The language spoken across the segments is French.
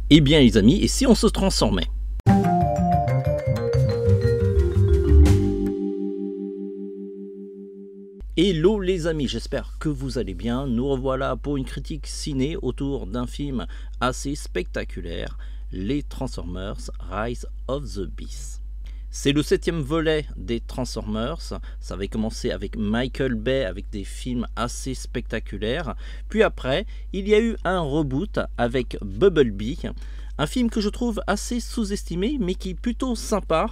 Eh bien les amis, et si on se transformait? Hello les amis, j'espère que vous allez bien. Nous revoilà pour une critique ciné autour d'un film assez spectaculaire, les Transformers Rise of the Beasts. C'est le 7e volet des Transformers. Ça avait commencé avec Michael Bay avec des films assez spectaculaires. Puis après, il y a eu un reboot avec Bumblebee. Un film que je trouve assez sous-estimé mais qui est plutôt sympa,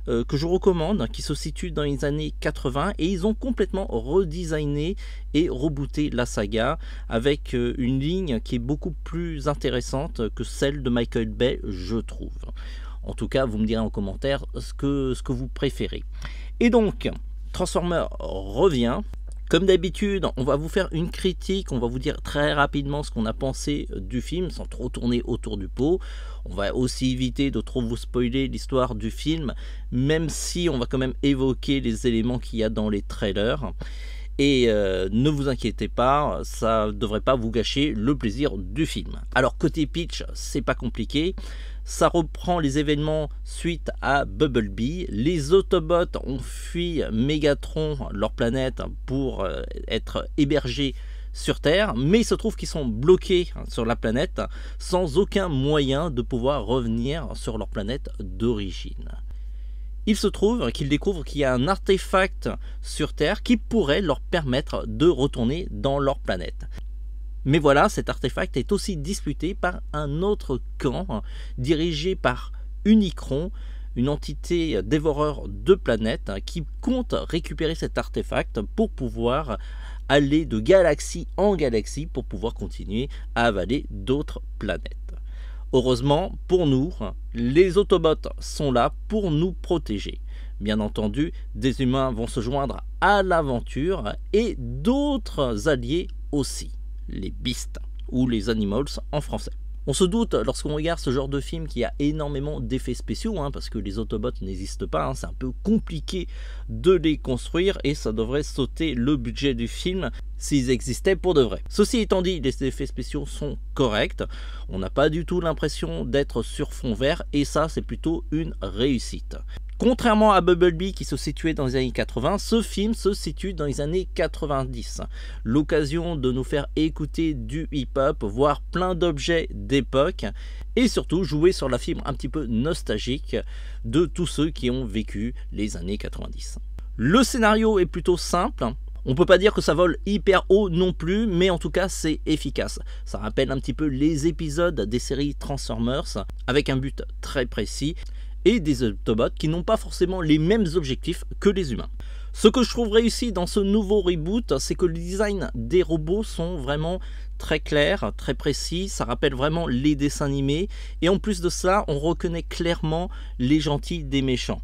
que je recommande, qui se situe dans les années 80 et ils ont complètement redesigné et rebooté la saga avec une ligne qui est beaucoup plus intéressante que celle de Michael Bay, je trouve. En tout cas, vous me direz en commentaire ce que vous préférez. Et donc, Transformers revient. Comme d'habitude, on va vous faire une critique, on va vous dire très rapidement ce qu'on a pensé du film, sans trop tourner autour du pot. On va aussi éviter de trop vous spoiler l'histoire du film, même si on va quand même évoquer les éléments qu'il y a dans les trailers. Et ne vous inquiétez pas, ça ne devrait pas vous gâcher le plaisir du film. Alors côté pitch, c'est pas compliqué. Ça reprend les événements suite à Bumblebee. Les Autobots ont fui Megatron, leur planète, pour être hébergés sur Terre, mais il se trouve qu'ils sont bloqués sur la planète sans aucun moyen de pouvoir revenir sur leur planète d'origine. Il se trouve qu'ils découvrent qu'il y a un artefact sur Terre qui pourrait leur permettre de retourner dans leur planète. Mais voilà, cet artefact est aussi disputé par un autre camp dirigé par Unicron, une entité dévoreur de planètes qui compte récupérer cet artefact pour pouvoir aller de galaxie en galaxie pour pouvoir continuer à avaler d'autres planètes. Heureusement pour nous, les Autobots sont là pour nous protéger. Bien entendu, des humains vont se joindre à l'aventure et d'autres alliés aussi. Les Beasts ou les Animals en français. On se doute lorsqu'on regarde ce genre de film qu'il y a énormément d'effets spéciaux parce que les Autobots n'existent pas, c'est un peu compliqué de les construire et ça devrait sauter le budget du film s'ils existaient pour de vrai. Ceci étant dit, les effets spéciaux sont corrects, on n'a pas du tout l'impression d'être sur fond vert et ça c'est plutôt une réussite. Contrairement à Bumblebee qui se situait dans les années 80, ce film se situe dans les années 90. L'occasion de nous faire écouter du hip-hop, voir plein d'objets d'époque et surtout jouer sur la fibre un petit peu nostalgique de tous ceux qui ont vécu les années 90. Le scénario est plutôt simple. On peut pas dire que ça vole hyper haut non plus, mais en tout cas c'est efficace. Ça rappelle un petit peu les épisodes des séries Transformers avec un but très précis et des Autobots qui n'ont pas forcément les mêmes objectifs que les humains. Ce que je trouve réussi dans ce nouveau reboot, c'est que le design des robots sont vraiment très clairs, très précis, ça rappelle vraiment les dessins animés, et en plus de ça, on reconnaît clairement les gentils des méchants.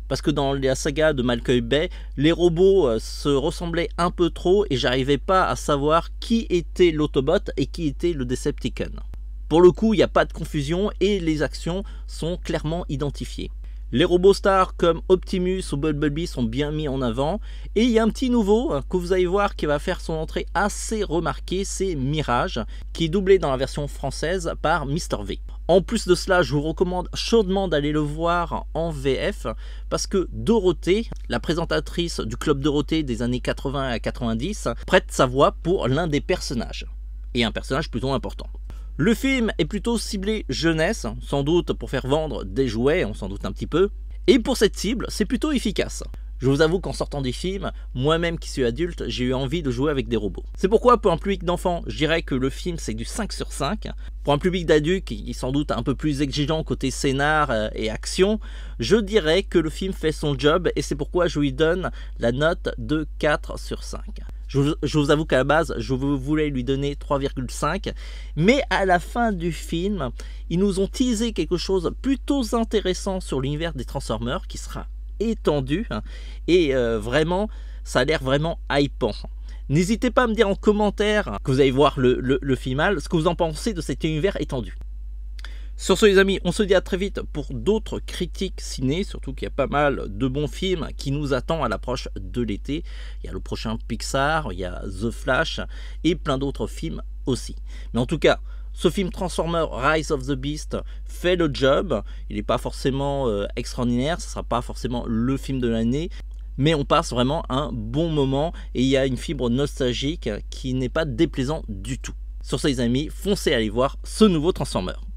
Parce que dans la saga de Michael Bay, les robots se ressemblaient un peu trop et j'arrivais pas à savoir qui était l'Autobot et qui était le Decepticon. Pour le coup, il n'y a pas de confusion et les actions sont clairement identifiées. Les robots stars comme Optimus ou Bumblebee sont bien mis en avant. Et il y a un petit nouveau que vous allez voir qui va faire son entrée assez remarquée, c'est Mirage, qui est doublé dans la version française par Mr V. En plus de cela, je vous recommande chaudement d'aller le voir en VF parce que Dorothée, la présentatrice du Club Dorothée des années 80 à 90, prête sa voix pour l'un des personnages. Et un personnage plutôt important. Le film est plutôt ciblé jeunesse, sans doute pour faire vendre des jouets, on s'en doute un petit peu. Et pour cette cible, c'est plutôt efficace. Je vous avoue qu'en sortant du film, moi-même qui suis adulte, j'ai eu envie de jouer avec des robots. C'est pourquoi pour un public d'enfant, je dirais que le film c'est du 5 sur 5. Pour un public d'adulte qui est sans doute un peu plus exigeant côté scénar et action, je dirais que le film fait son job et c'est pourquoi je lui donne la note de 4 sur 5. Je vous avoue qu'à la base, je voulais lui donner 3,5, mais à la fin du film, ils nous ont teasé quelque chose plutôt intéressant sur l'univers des Transformers qui sera étendu et vraiment, ça a l'air vraiment hypant. N'hésitez pas à me dire en commentaire que vous allez voir le final, ce que vous en pensez de cet univers étendu. Sur ce les amis, on se dit à très vite pour d'autres critiques ciné, surtout qu'il y a pas mal de bons films qui nous attendent à l'approche de l'été. Il y a le prochain Pixar, il y a The Flash et plein d'autres films aussi. Mais en tout cas, Ce film Transformers Rise of the Beast fait le job. Il n'est pas forcément extraordinaire, ce ne sera pas forcément le film de l'année, mais on passe vraiment un bon moment et il y a une fibre nostalgique qui n'est pas déplaisante du tout. Sur ce les amis, foncez aller voir ce nouveau Transformers.